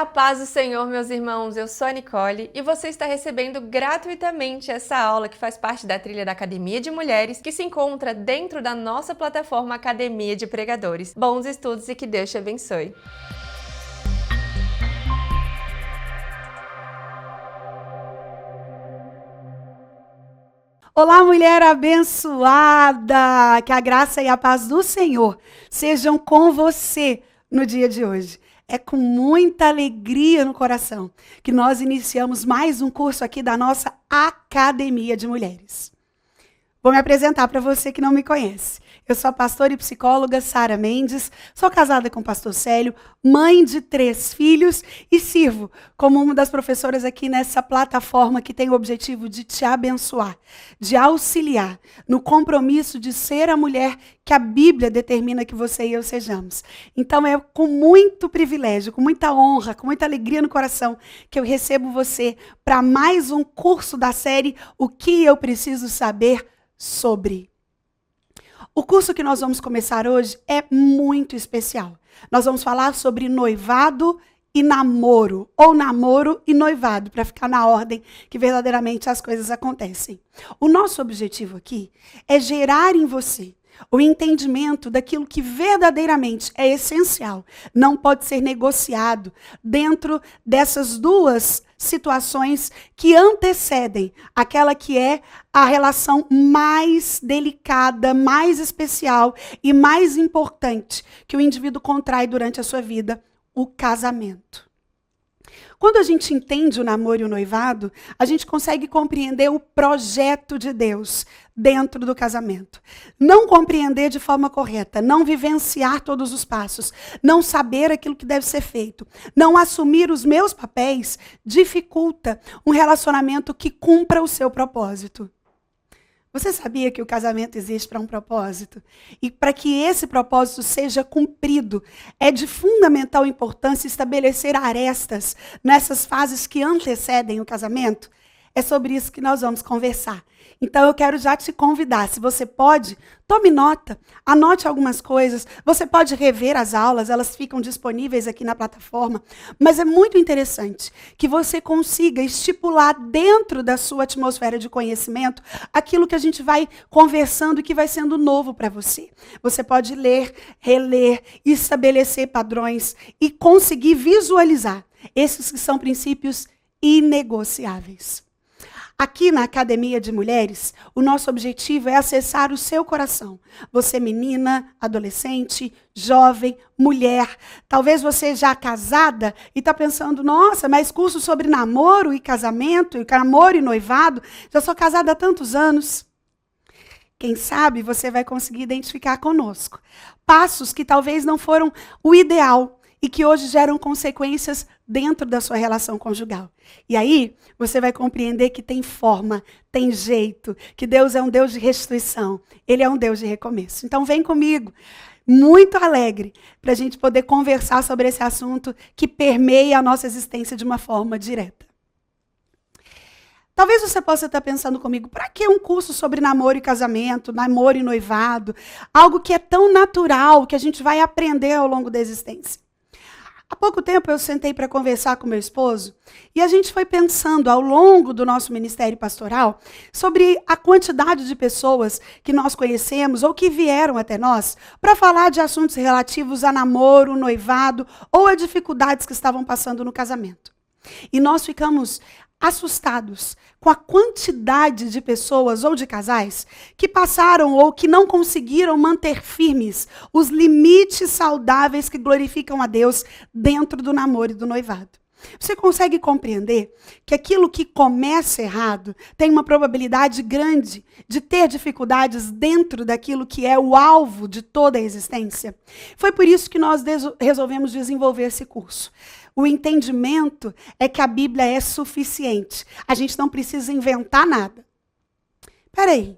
A paz do Senhor, meus irmãos, eu sou a Nicole e você está recebendo gratuitamente essa aula que faz parte da trilha da Academia de Mulheres, que se encontra dentro da nossa plataforma Academia de Pregadores. Bons estudos e que Deus te abençoe! Olá, mulher abençoada! Que a graça e a paz do Senhor sejam com você no dia de hoje. É com muita alegria no coração que nós iniciamos mais um curso aqui da nossa Academia de Mulheres. Vou me apresentar para você que não me conhece. Eu sou a pastora e psicóloga Sara Mendes, sou casada com o pastor Célio, mãe de 3 filhos e sirvo como uma das professoras aqui nessa plataforma que tem o objetivo de te abençoar, de auxiliar no compromisso de ser a mulher que a Bíblia determina que você e eu sejamos. Então é com muito privilégio, com muita honra, com muita alegria no coração que eu recebo você para mais um curso da série O que eu preciso saber sobre. O curso que nós vamos começar hoje é muito especial. Nós vamos falar sobre noivado e namoro, ou namoro e noivado, para ficar na ordem que verdadeiramente as coisas acontecem. O nosso objetivo aqui é gerar em você o entendimento daquilo que verdadeiramente é essencial, não pode ser negociado dentro dessas duas situações que antecedem aquela que é a relação mais delicada, mais especial e mais importante que o indivíduo contrai durante a sua vida, o casamento. Quando a gente entende o namoro e o noivado, a gente consegue compreender o projeto de Deus dentro do casamento. Não compreender de forma correta, não vivenciar todos os passos, não saber aquilo que deve ser feito, não assumir os meus papéis, dificulta um relacionamento que cumpra o seu propósito. Você sabia que o casamento existe para um propósito? E para que esse propósito seja cumprido, é de fundamental importância estabelecer arestas nessas fases que antecedem o casamento? É sobre isso que nós vamos conversar. Então eu quero já te convidar, se você pode, tome nota, anote algumas coisas, você pode rever as aulas, elas ficam disponíveis aqui na plataforma, mas é muito interessante que você consiga estipular dentro da sua atmosfera de conhecimento aquilo que a gente vai conversando e que vai sendo novo para você. Você pode ler, reler, estabelecer padrões e conseguir visualizar esses que são princípios inegociáveis. Aqui na Academia de Mulheres, o nosso objetivo é acessar o seu coração. Você menina, adolescente, jovem, mulher. Talvez você já casada e está pensando, nossa, mas curso sobre namoro e casamento, e namoro e noivado, já sou casada há tantos anos. Quem sabe você vai conseguir identificar conosco passos que talvez não foram o ideal e que hoje geram consequências dentro da sua relação conjugal. E aí, você vai compreender que tem forma, tem jeito, que Deus é um Deus de restituição, Ele é um Deus de recomeço. Então vem comigo, muito alegre, para a gente poder conversar sobre esse assunto que permeia a nossa existência de uma forma direta. Talvez você possa estar pensando comigo, para que um curso sobre namoro e casamento, namoro e noivado? Algo que é tão natural, que a gente vai aprender ao longo da existência. Há pouco tempo eu sentei para conversar com meu esposo e a gente foi pensando ao longo do nosso ministério pastoral sobre a quantidade de pessoas que nós conhecemos ou que vieram até nós para falar de assuntos relativos a namoro, noivado ou a dificuldades que estavam passando no casamento. E nós ficamos assustados com a quantidade de pessoas ou de casais que passaram ou que não conseguiram manter firmes os limites saudáveis que glorificam a Deus dentro do namoro e do noivado. Você consegue compreender que aquilo que começa errado tem uma probabilidade grande de ter dificuldades dentro daquilo que é o alvo de toda a existência? Foi por isso que nós resolvemos desenvolver esse curso. O entendimento é que a Bíblia é suficiente. A gente não precisa inventar nada. Espera aí,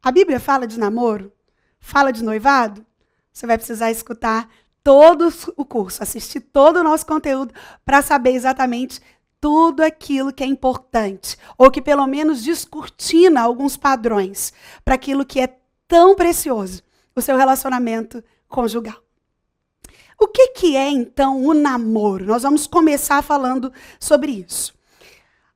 a Bíblia fala de namoro? Fala de noivado? Você vai precisar escutar todo o curso, assistir todo o nosso conteúdo para saber exatamente tudo aquilo que é importante, ou que pelo menos descortina alguns padrões para aquilo que é tão precioso, o seu relacionamento conjugal. O que é, então, o namoro? Nós vamos começar falando sobre isso.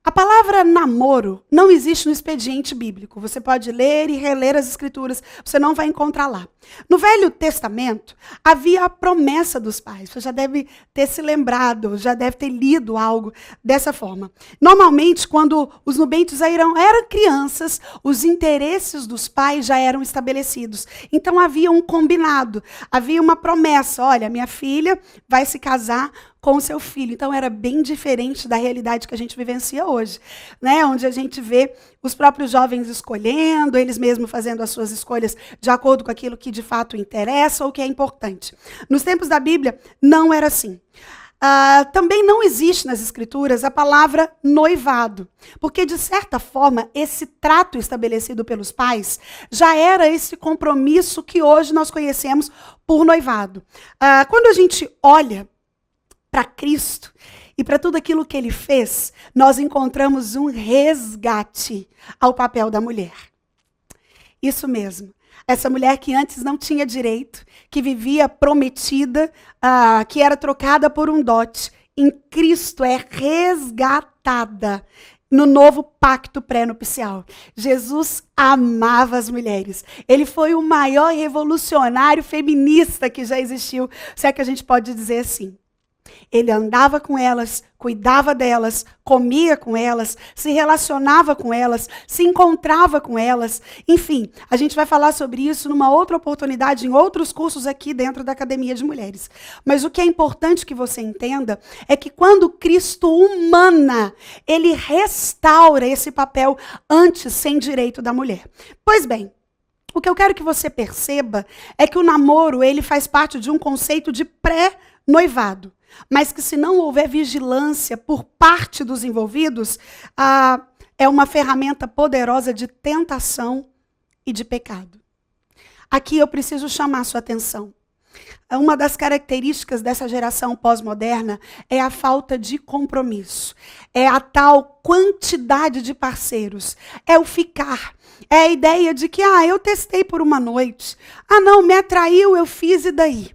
A palavra namoro não existe no expediente bíblico. Você pode ler e reler as escrituras, você não vai encontrar lá. No Velho Testamento, havia a promessa dos pais. Você já deve ter se lembrado, já deve ter lido algo dessa forma. Normalmente, quando os nubentes eram crianças, os interesses dos pais já eram estabelecidos. Então, havia um combinado, havia uma promessa. Olha, minha filha vai se casar com o seu filho. Então, era bem diferente da realidade que a gente vivencia hoje, né? Onde a gente vê os próprios jovens escolhendo, eles mesmos fazendo as suas escolhas de acordo com aquilo que de fato interessa ou que é importante. Nos tempos da Bíblia, não era assim. Também não existe nas Escrituras a palavra noivado, porque, de certa forma, esse trato estabelecido pelos pais já era esse compromisso que hoje nós conhecemos por noivado. Quando a gente olha para Cristo e para tudo aquilo que ele fez, nós encontramos um resgate ao papel da mulher. Isso mesmo. Essa mulher que antes não tinha direito, que vivia prometida, que era trocada por um dote, em Cristo é resgatada no novo pacto pré-nupcial. Jesus amava as mulheres. Ele foi o maior revolucionário feminista que já existiu, se é que a gente pode dizer assim. Ele andava com elas, cuidava delas, comia com elas, se relacionava com elas, se encontrava com elas. Enfim, a gente vai falar sobre isso numa outra oportunidade, em outros cursos aqui dentro da Academia de Mulheres. Mas o que é importante que você entenda é que quando Cristo humana, ele restaura esse papel antes sem direito da mulher. Pois bem, o que eu quero que você perceba é que o namoro, ele faz parte de um conceito de pré-noivado. Mas que se não houver vigilância por parte dos envolvidos, é uma ferramenta poderosa de tentação e de pecado. Aqui eu preciso chamar a sua atenção. Uma das características dessa geração pós-moderna é a falta de compromisso. É a tal quantidade de parceiros. É o ficar. É a ideia de que, eu testei por uma noite. Não, me atraiu, eu fiz e daí.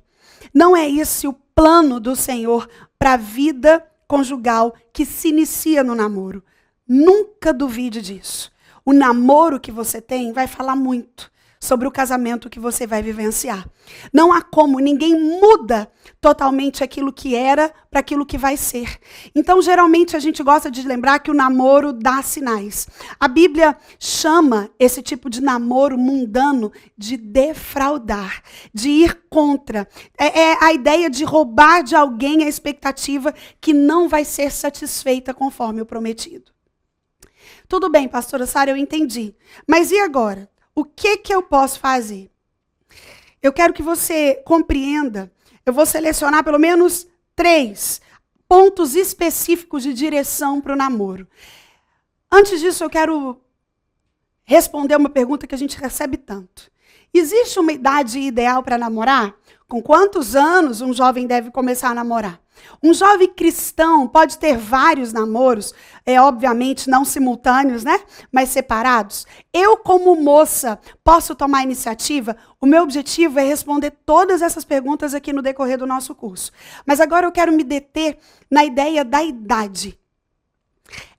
Não é esse o plano do Senhor para a vida conjugal que se inicia no namoro. Nunca duvide disso. O namoro que você tem vai falar muito sobre o casamento que você vai vivenciar. Não há como, ninguém muda totalmente aquilo que era para aquilo que vai ser. Então, geralmente, a gente gosta de lembrar que o namoro dá sinais. A Bíblia chama esse tipo de namoro mundano de defraudar, de ir contra. É a ideia de roubar de alguém a expectativa que não vai ser satisfeita conforme o prometido. Tudo bem, pastora Sara, eu entendi. Mas e agora? O que eu posso fazer? Eu quero que você compreenda. Eu vou selecionar pelo menos 3 pontos específicos de direção para o namoro. Antes disso, eu quero responder uma pergunta que a gente recebe tanto. Existe uma idade ideal para namorar? Com quantos anos um jovem deve começar a namorar? Um jovem cristão pode ter vários namoros, obviamente não simultâneos, né? Mas separados. Eu, como moça, posso tomar iniciativa? O meu objetivo é responder todas essas perguntas aqui no decorrer do nosso curso. Mas agora eu quero me deter na ideia da idade.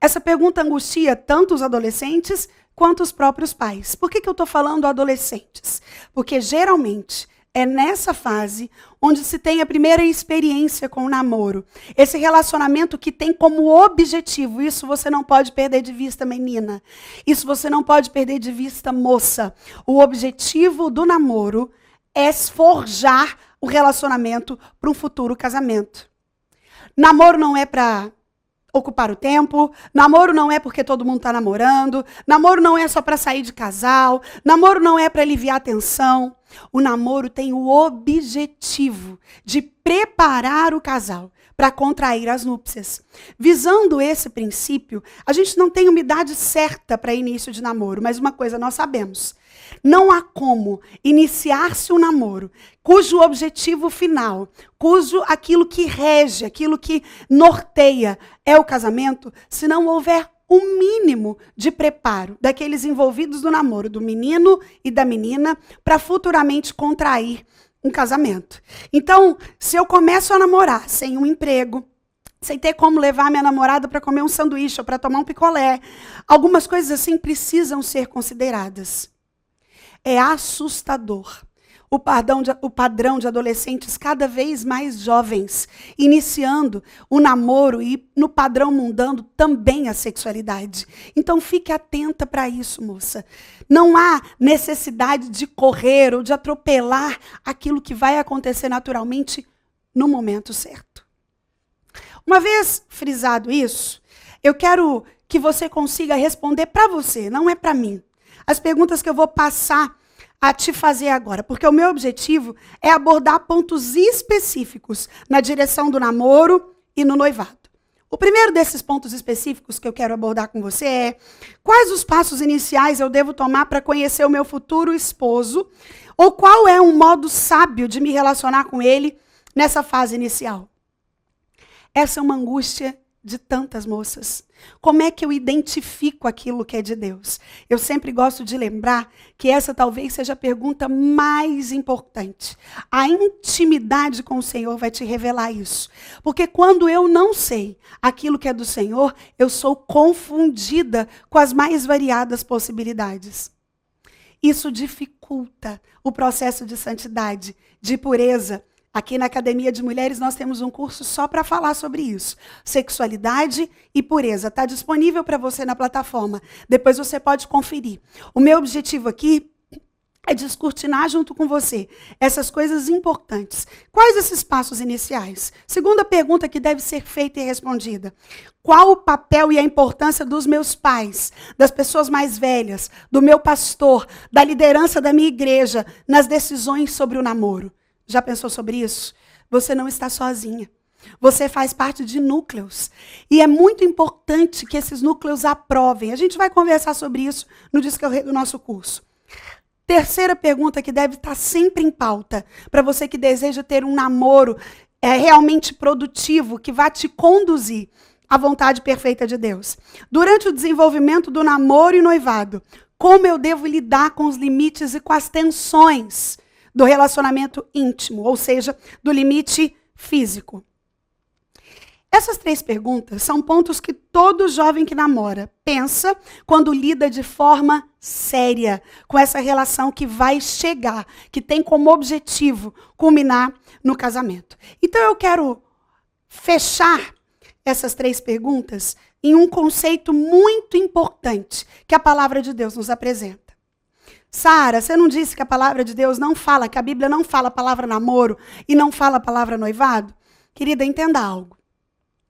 Essa pergunta angustia tanto os adolescentes quanto os próprios pais. Por que eu estou falando adolescentes? Porque geralmente é nessa fase onde se tem a primeira experiência com o namoro. Esse relacionamento que tem como objetivo, isso você não pode perder de vista, menina. Isso você não pode perder de vista, moça. O objetivo do namoro é forjar o relacionamento para um futuro casamento. Namoro não é para ocupar o tempo, namoro não é porque todo mundo está namorando, namoro não é só para sair de casal, namoro não é para aliviar a tensão. O namoro tem o objetivo de preparar o casal para contrair as núpcias. Visando esse princípio, a gente não tem uma idade certa para início de namoro, mas uma coisa nós sabemos. Não há como iniciar-se um namoro cujo objetivo final, cujo aquilo que rege, aquilo que norteia é o casamento, se não houver um mínimo de preparo daqueles envolvidos no namoro, do menino e da menina, para futuramente contrair um casamento. Então, se eu começo a namorar sem um emprego, sem ter como levar minha namorada para comer um sanduíche ou para tomar um picolé, algumas coisas assim precisam ser consideradas. É assustador o padrão de adolescentes cada vez mais jovens, iniciando o namoro e no padrão mundano também a sexualidade. Então fique atenta para isso, moça. Não há necessidade de correr ou de atropelar aquilo que vai acontecer naturalmente no momento certo. Uma vez frisado isso, eu quero que você consiga responder para você, não é para mim. As perguntas que eu vou passar a te fazer agora, porque o meu objetivo é abordar pontos específicos na direção do namoro e no noivado. O primeiro desses pontos específicos que eu quero abordar com você é: quais os passos iniciais eu devo tomar para conhecer o meu futuro esposo, ou qual é um modo sábio de me relacionar com ele nessa fase inicial? Essa é uma angústia de tantas moças. Como é que eu identifico aquilo que é de Deus? Eu sempre gosto de lembrar que essa talvez seja a pergunta mais importante. A intimidade com o Senhor vai te revelar isso. Porque quando eu não sei aquilo que é do Senhor, eu sou confundida com as mais variadas possibilidades. Isso dificulta o processo de santidade, de pureza. Aqui na Academia de Mulheres nós temos um curso só para falar sobre isso. Sexualidade e pureza. Está disponível para você na plataforma. Depois você pode conferir. O meu objetivo aqui é descortinar junto com você essas coisas importantes. Quais esses passos iniciais? Segunda pergunta que deve ser feita e respondida: qual o papel e a importância dos meus pais, das pessoas mais velhas, do meu pastor, da liderança da minha igreja nas decisões sobre o namoro? Já pensou sobre isso? Você não está sozinha. Você faz parte de núcleos. E é muito importante que esses núcleos aprovem. A gente vai conversar sobre isso no discorrer do nosso curso. Terceira pergunta que deve estar sempre em pauta, para você que deseja ter um namoro realmente produtivo, que vai te conduzir à vontade perfeita de Deus. Durante o desenvolvimento do namoro e noivado, como eu devo lidar com os limites e com as tensões do relacionamento íntimo, ou seja, do limite físico? Essas 3 perguntas são pontos que todo jovem que namora pensa quando lida de forma séria com essa relação que vai chegar, que tem como objetivo culminar no casamento. Então eu quero fechar essas 3 perguntas em um conceito muito importante que a palavra de Deus nos apresenta. Sara, você não disse que a palavra de Deus não fala, que a Bíblia não fala a palavra namoro e não fala a palavra noivado? Querida, entenda algo.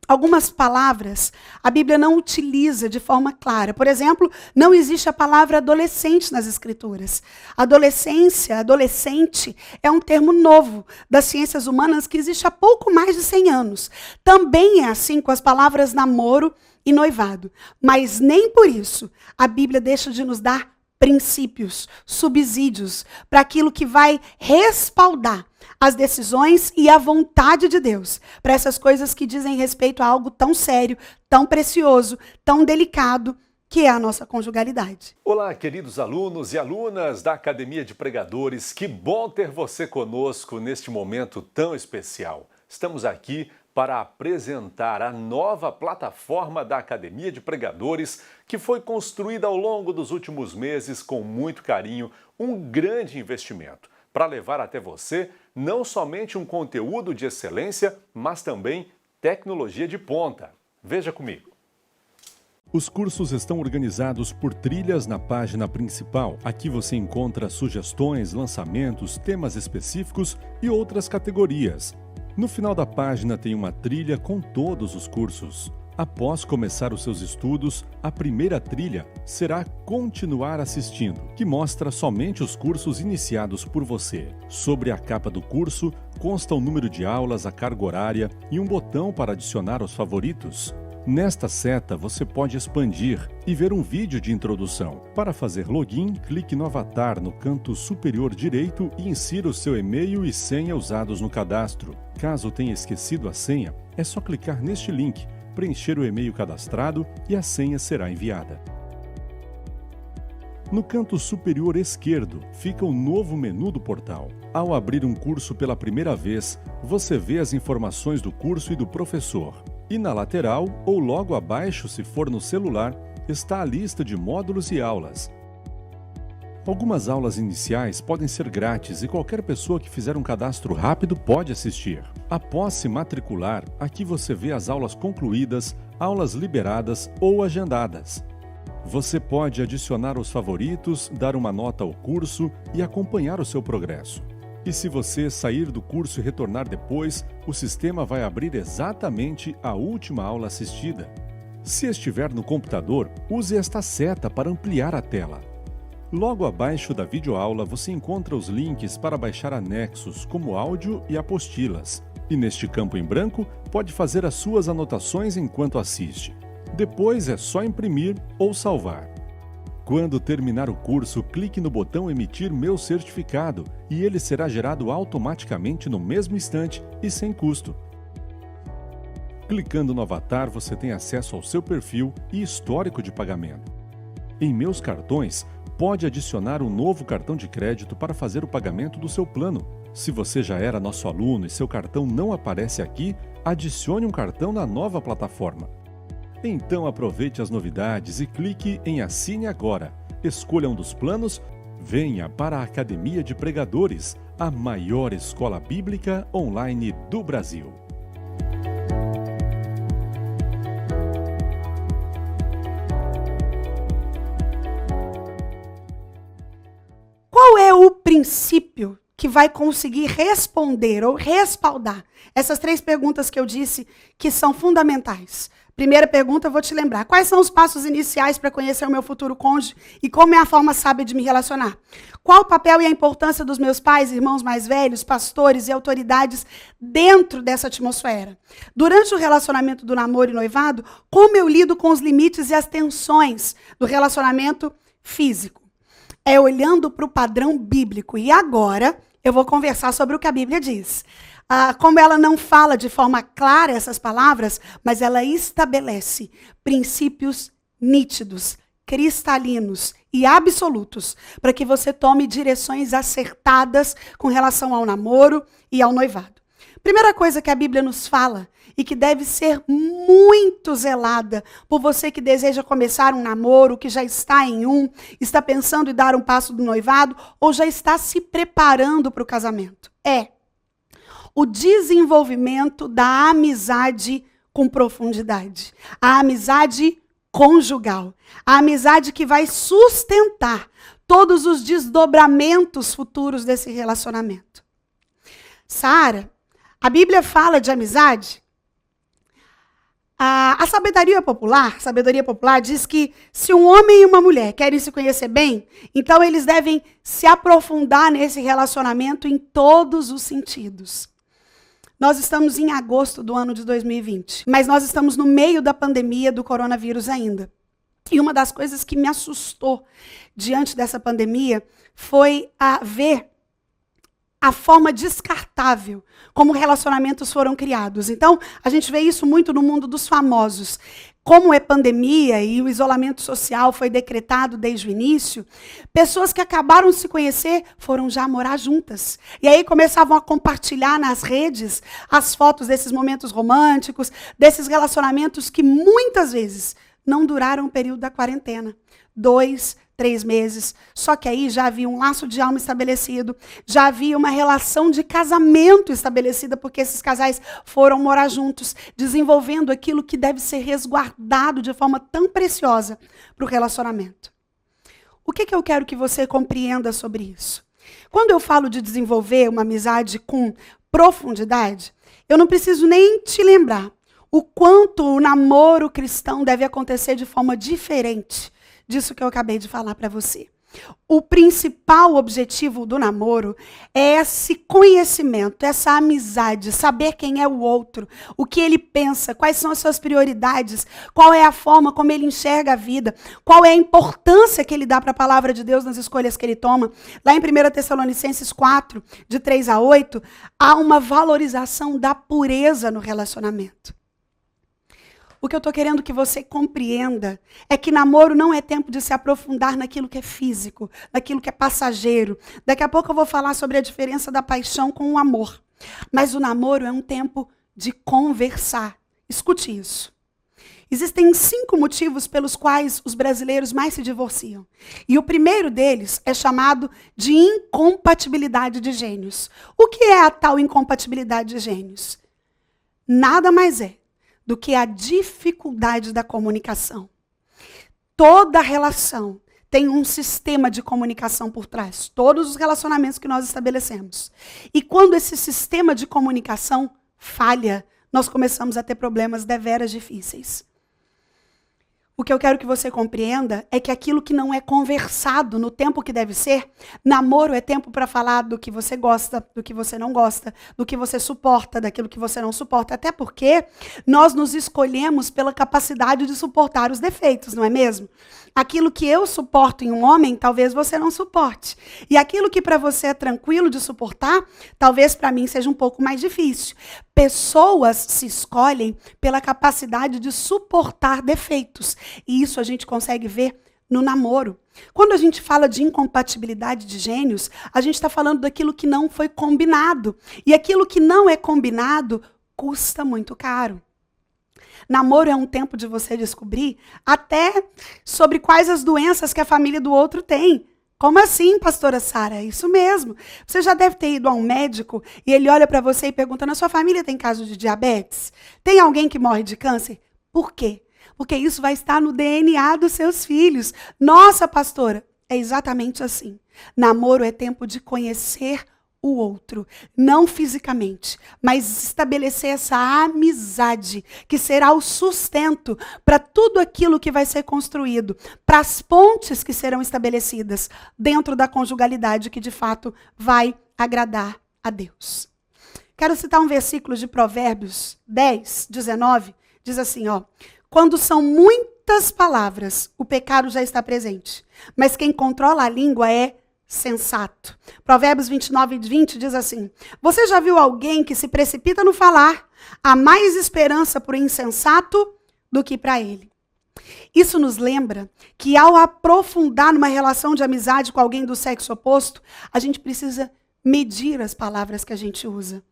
Algumas palavras a Bíblia não utiliza de forma clara. Por exemplo, não existe a palavra adolescente nas Escrituras. Adolescência, adolescente, é um termo novo das ciências humanas que existe há pouco mais de 100 anos. Também é assim com as palavras namoro e noivado. Mas nem por isso a Bíblia deixa de nos dar princípios, subsídios, para aquilo que vai respaldar as decisões e a vontade de Deus, para essas coisas que dizem respeito a algo tão sério, tão precioso, tão delicado, que é a nossa conjugalidade. Olá, queridos alunos e alunas da Academia de Pregadores, que bom ter você conosco neste momento tão especial. Estamos aqui para apresentar a nova plataforma da Academia de Pregadores, que foi construída ao longo dos últimos meses com muito carinho, um grande investimento, para levar até você não somente um conteúdo de excelência, mas também tecnologia de ponta. Veja comigo. Os cursos estão organizados por trilhas na página principal. Aqui você encontra sugestões, lançamentos, temas específicos e outras categorias. No final da página tem uma trilha com todos os cursos. Após começar os seus estudos, a primeira trilha será Continuar Assistindo, que mostra somente os cursos iniciados por você. Sobre a capa do curso, consta o número de aulas, a carga horária e um botão para adicionar aos favoritos. Nesta seta, você pode expandir e ver um vídeo de introdução. Para fazer login, clique no avatar no canto superior direito e insira o seu e-mail e senha usados no cadastro. Caso tenha esquecido a senha, é só clicar neste link, preencher o e-mail cadastrado e a senha será enviada. No canto superior esquerdo fica o novo menu do portal. Ao abrir um curso pela primeira vez, você vê as informações do curso e do professor. E na lateral, ou logo abaixo, se for no celular, está a lista de módulos e aulas. Algumas aulas iniciais podem ser grátis e qualquer pessoa que fizer um cadastro rápido pode assistir. Após se matricular, aqui você vê as aulas concluídas, aulas liberadas ou agendadas. Você pode adicionar os favoritos, dar uma nota ao curso e acompanhar o seu progresso. E se você sair do curso e retornar depois, o sistema vai abrir exatamente a última aula assistida. Se estiver no computador, use esta seta para ampliar a tela. Logo abaixo da videoaula você encontra os links para baixar anexos, como áudio e apostilas. E neste campo em branco, pode fazer as suas anotações enquanto assiste. Depois é só imprimir ou salvar. Quando terminar o curso, clique no botão Emitir meu certificado e ele será gerado automaticamente no mesmo instante e sem custo. Clicando no avatar, você tem acesso ao seu perfil e histórico de pagamento. Em Meus Cartões, pode adicionar um novo cartão de crédito para fazer o pagamento do seu plano. Se você já era nosso aluno e seu cartão não aparece aqui, adicione um cartão na nova plataforma. Então aproveite as novidades e clique em Assine Agora. Escolha um dos planos, venha para a Academia de Pregadores, a maior escola bíblica online do Brasil. Qual é o princípio que vai conseguir responder ou respaldar essas 3 perguntas que eu disse que são fundamentais? Primeira pergunta, eu vou te lembrar. Quais são os passos iniciais para conhecer o meu futuro cônjuge e como é a forma sábia de me relacionar? Qual o papel e a importância dos meus pais, irmãos mais velhos, pastores e autoridades dentro dessa atmosfera? Durante o relacionamento do namoro e noivado, como eu lido com os limites e as tensões do relacionamento físico? É olhando para o padrão bíblico. E agora eu vou conversar sobre o que a Bíblia diz. Como ela não fala de forma clara essas palavras, mas ela estabelece princípios nítidos, cristalinos e absolutos, para que você tome direções acertadas com relação ao namoro e ao noivado. Primeira coisa que a Bíblia nos fala e que deve ser muito zelada por você que deseja começar um namoro, que já está em está pensando em dar um passo do noivado ou já está se preparando para o casamento. É o desenvolvimento da amizade com profundidade. A amizade conjugal. A amizade que vai sustentar todos os desdobramentos futuros desse relacionamento. Sara, a Bíblia fala de amizade. A sabedoria popular diz que se um homem e uma mulher querem se conhecer bem, então eles devem se aprofundar nesse relacionamento em todos os sentidos. Nós estamos em agosto do ano de 2020, mas nós estamos no meio da pandemia do coronavírus ainda. E uma das coisas que me assustou diante dessa pandemia foi ver a forma descartável como relacionamentos foram criados. Então, a gente vê isso muito no mundo dos famosos. Como é pandemia e o isolamento social foi decretado desde o início, pessoas que acabaram de se conhecer foram já morar juntas. E aí começavam a compartilhar nas redes as fotos desses momentos românticos, desses relacionamentos que muitas vezes não duraram o período da quarentena. 2, 3 meses. Só que aí já havia um laço de alma estabelecido, já havia uma relação de casamento estabelecida, porque esses casais foram morar juntos, desenvolvendo aquilo que deve ser resguardado de forma tão preciosa para o relacionamento. O que eu quero que você compreenda sobre isso? Quando eu falo de desenvolver uma amizade com profundidade, eu não preciso nem te lembrar o quanto o namoro cristão deve acontecer de forma diferente disso que eu acabei de falar para você. O principal objetivo do namoro é esse conhecimento, essa amizade, saber quem é o outro, o que ele pensa, quais são as suas prioridades, qual é a forma como ele enxerga a vida, qual é a importância que ele dá para a palavra de Deus nas escolhas que ele toma. Lá em 1 Tessalonicenses 4, de 3 a 8, há uma valorização da pureza no relacionamento. O que eu estou querendo que você compreenda é que namoro não é tempo de se aprofundar naquilo que é físico, naquilo que é passageiro. Daqui a pouco eu vou falar sobre a diferença da paixão com o amor. Mas o namoro é um tempo de conversar. Escute isso. Existem 5 motivos pelos quais os brasileiros mais se divorciam. E o primeiro deles é chamado de incompatibilidade de gênios. O que é a tal incompatibilidade de gênios? Nada mais é do que a dificuldade da comunicação. Toda relação tem um sistema de comunicação por trás. Todos os relacionamentos que nós estabelecemos. E quando esse sistema de comunicação falha, nós começamos a ter problemas deveras difíceis. O que eu quero que você compreenda é que aquilo que não é conversado no tempo que deve ser, namoro é tempo para falar do que você gosta, do que você não gosta, do que você suporta, daquilo que você não suporta. Até porque nós nos escolhemos pela capacidade de suportar os defeitos, não é mesmo? Aquilo que eu suporto em um homem, talvez você não suporte. E aquilo que para você é tranquilo de suportar, talvez para mim seja um pouco mais difícil. Pessoas se escolhem pela capacidade de suportar defeitos. E isso a gente consegue ver no namoro. Quando a gente fala de incompatibilidade de gênios, a gente está falando daquilo que não foi combinado. E aquilo que não é combinado custa muito caro. Namoro é um tempo de você descobrir até sobre quais as doenças que a família do outro tem. Como assim, pastora Sara? É isso mesmo. Você já deve ter ido a um médico e ele olha para você e pergunta, na sua família tem caso de diabetes? Tem alguém que morre de câncer? Por quê? Porque isso vai estar no DNA dos seus filhos. Nossa, pastora, é exatamente assim. Namoro é tempo de conhecer o outro, não fisicamente, mas estabelecer essa amizade que será o sustento para tudo aquilo que vai ser construído, para as pontes que serão estabelecidas dentro da conjugalidade que de fato vai agradar a Deus. Quero citar um versículo de Provérbios 10, 19, diz assim, ó: quando são muitas palavras, o pecado já está presente, mas quem controla a língua é sensato. Provérbios 29 e 20 diz assim: você já viu alguém que se precipita no falar? Há mais esperança para o insensato do que para ele. Isso nos lembra que ao aprofundar numa relação de amizade com alguém do sexo oposto, a gente precisa medir as palavras que a gente usa.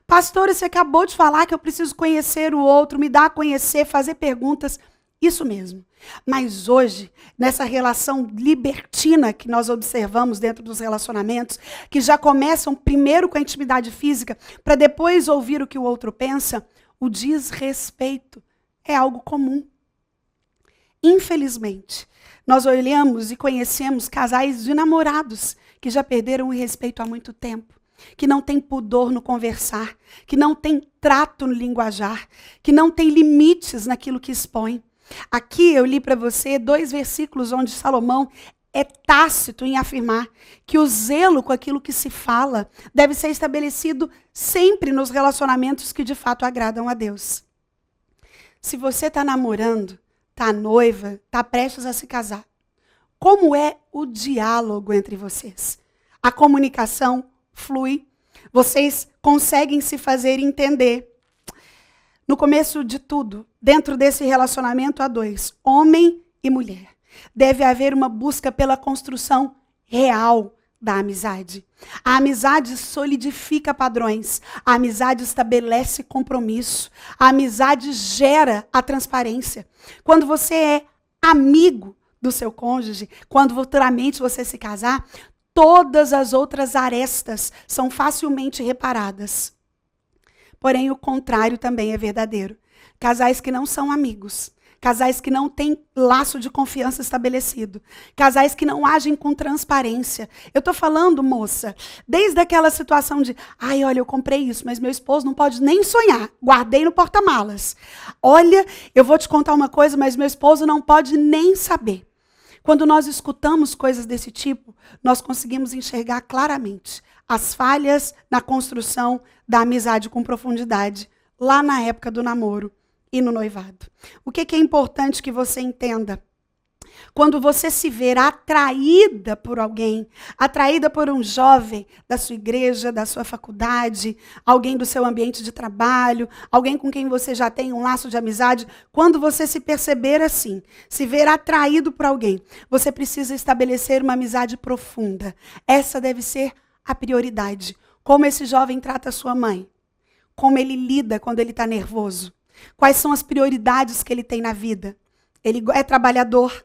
Pastora, você acabou de falar que eu preciso conhecer o outro, me dar a conhecer, fazer perguntas. Isso mesmo. Mas hoje, nessa relação libertina que nós observamos dentro dos relacionamentos, que já começam primeiro com a intimidade física, para depois ouvir o que o outro pensa, o desrespeito é algo comum. Infelizmente, nós olhamos e conhecemos casais de namorados que já perderam o respeito há muito tempo, que não tem pudor no conversar, que não tem trato no linguajar, que não tem limites naquilo que expõe. Aqui eu li para você 2 versículos onde Salomão é tácito em afirmar que o zelo com aquilo que se fala deve ser estabelecido sempre nos relacionamentos que de fato agradam a Deus. Se você está namorando, está noiva, está prestes a se casar, como é o diálogo entre vocês? A comunicação flui? Vocês conseguem se fazer entender? No começo de tudo, dentro desse relacionamento a 2, homem e mulher, deve haver uma busca pela construção real da amizade. A amizade solidifica padrões, a amizade estabelece compromisso, a amizade gera a transparência. Quando você é amigo do seu cônjuge, quando futuramente você se casar, todas as outras arestas são facilmente reparadas. Porém, o contrário também é verdadeiro. Casais que não são amigos, casais que não têm laço de confiança estabelecido, casais que não agem com transparência. Eu estou falando, moça, desde aquela situação de, ai, olha, eu comprei isso, mas meu esposo não pode nem sonhar, guardei no porta-malas. Olha, eu vou te contar uma coisa, mas meu esposo não pode nem saber. Quando nós escutamos coisas desse tipo, nós conseguimos enxergar claramente as falhas na construção da amizade com profundidade, lá na época do namoro e no noivado. O que é importante que você entenda? Quando você se ver atraída por alguém, atraída por um jovem da sua igreja, da sua faculdade, alguém do seu ambiente de trabalho, alguém com quem você já tem um laço de amizade, quando você se perceber assim, se ver atraído por alguém, você precisa estabelecer uma amizade profunda. Essa deve ser a prioridade. Como esse jovem trata a sua mãe, como ele lida quando ele está nervoso, quais são as prioridades que ele tem na vida. Ele é trabalhador,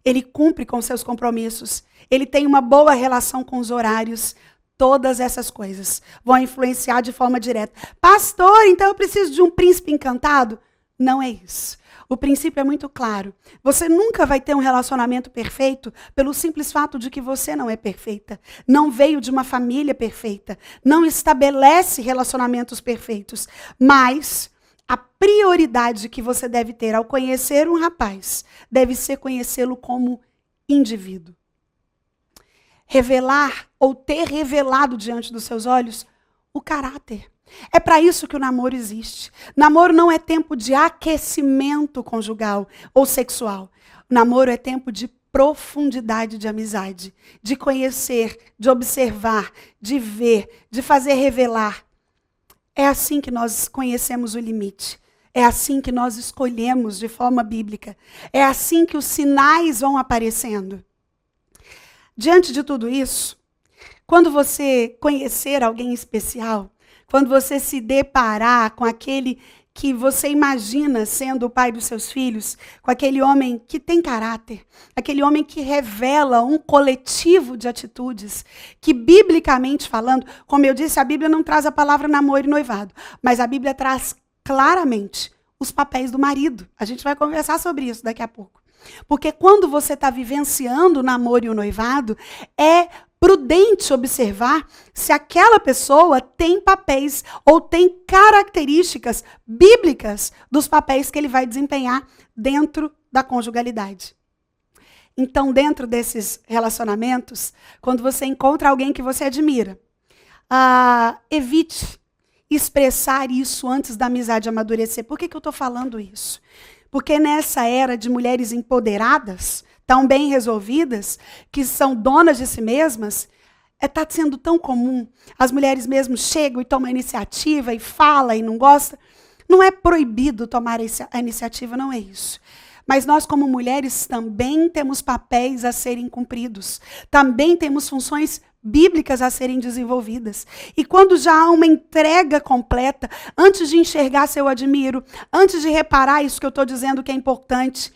ele cumpre com seus compromissos, ele tem uma boa relação com os horários. Todas essas coisas vão influenciar de forma direta. Pastor, então eu preciso de um príncipe encantado? Não é isso. O princípio é muito claro. Você nunca vai ter um relacionamento perfeito pelo simples fato de que você não é perfeita. Não veio de uma família perfeita. Não estabelece relacionamentos perfeitos. Mas a prioridade que você deve ter ao conhecer um rapaz deve ser conhecê-lo como indivíduo. Revelar ou ter revelado diante dos seus olhos o caráter. É para isso que o namoro existe. Namoro não é tempo de aquecimento conjugal ou sexual. O namoro é tempo de profundidade de amizade, de conhecer, de observar, de ver, de fazer revelar. É assim que nós conhecemos o limite. É assim que nós escolhemos de forma bíblica. É assim que os sinais vão aparecendo. Diante de tudo isso, quando você conhecer alguém especial, quando você se deparar com aquele que você imagina sendo o pai dos seus filhos, com aquele homem que tem caráter, aquele homem que revela um coletivo de atitudes, que biblicamente falando, como eu disse, a Bíblia não traz a palavra namoro e noivado, mas a Bíblia traz claramente os papéis do marido. A gente vai conversar sobre isso daqui a pouco. Porque quando você está vivenciando o namoro e o noivado, é prudente observar se aquela pessoa tem papéis ou tem características bíblicas dos papéis que ele vai desempenhar dentro da conjugalidade. Então, dentro desses relacionamentos, quando você encontra alguém que você admira, evite expressar isso antes da amizade amadurecer. Por que eu estou falando isso? Porque nessa era de mulheres empoderadas, tão bem resolvidas, que são donas de si mesmas, está sendo tão comum. As mulheres mesmo chegam e tomam a iniciativa e falam e não gostam. Não é proibido tomar a iniciativa, não é isso. Mas nós, como mulheres, também temos papéis a serem cumpridos. Também temos funções bíblicas a serem desenvolvidas. E quando já há uma entrega completa, antes de enxergar se eu admiro, antes de reparar isso que eu estou dizendo que é importante,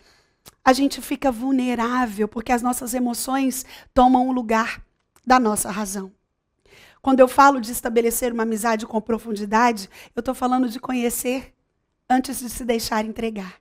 a gente fica vulnerável, porque as nossas emoções tomam o lugar da nossa razão. Quando eu falo de estabelecer uma amizade com profundidade, eu estou falando de conhecer antes de se deixar entregar.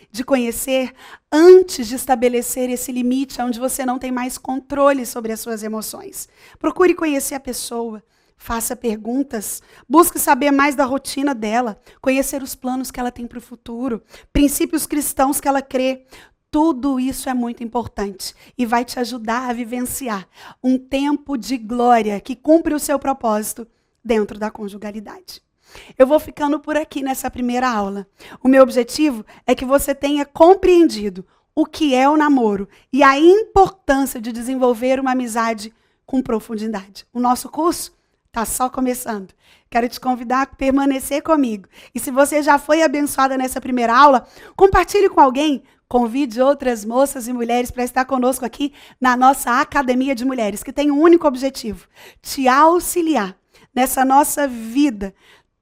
De conhecer antes de estabelecer esse limite onde você não tem mais controle sobre as suas emoções. Procure conhecer a pessoa, faça perguntas, busque saber mais da rotina dela, conhecer os planos que ela tem para o futuro, princípios cristãos que ela crê. Tudo isso é muito importante e vai te ajudar a vivenciar um tempo de glória que cumpre o seu propósito dentro da conjugalidade. Eu vou ficando por aqui nessa primeira aula. O meu objetivo é que você tenha compreendido o que é o namoro e a importância de desenvolver uma amizade com profundidade. O nosso curso está só começando. Quero te convidar a permanecer comigo. E se você já foi abençoada nessa primeira aula, compartilhe com alguém. Convide outras moças e mulheres para estar conosco aqui na nossa Academia de Mulheres, que tem um único objetivo: te auxiliar nessa nossa vida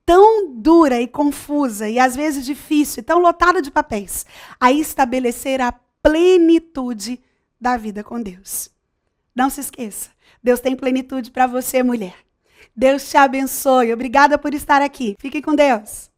tão dura e confusa e às vezes difícil e tão lotada de papéis, a estabelecer a plenitude da vida com Deus. Não se esqueça, Deus tem plenitude para você, mulher. Deus te abençoe. Obrigada por estar aqui. Fique com Deus.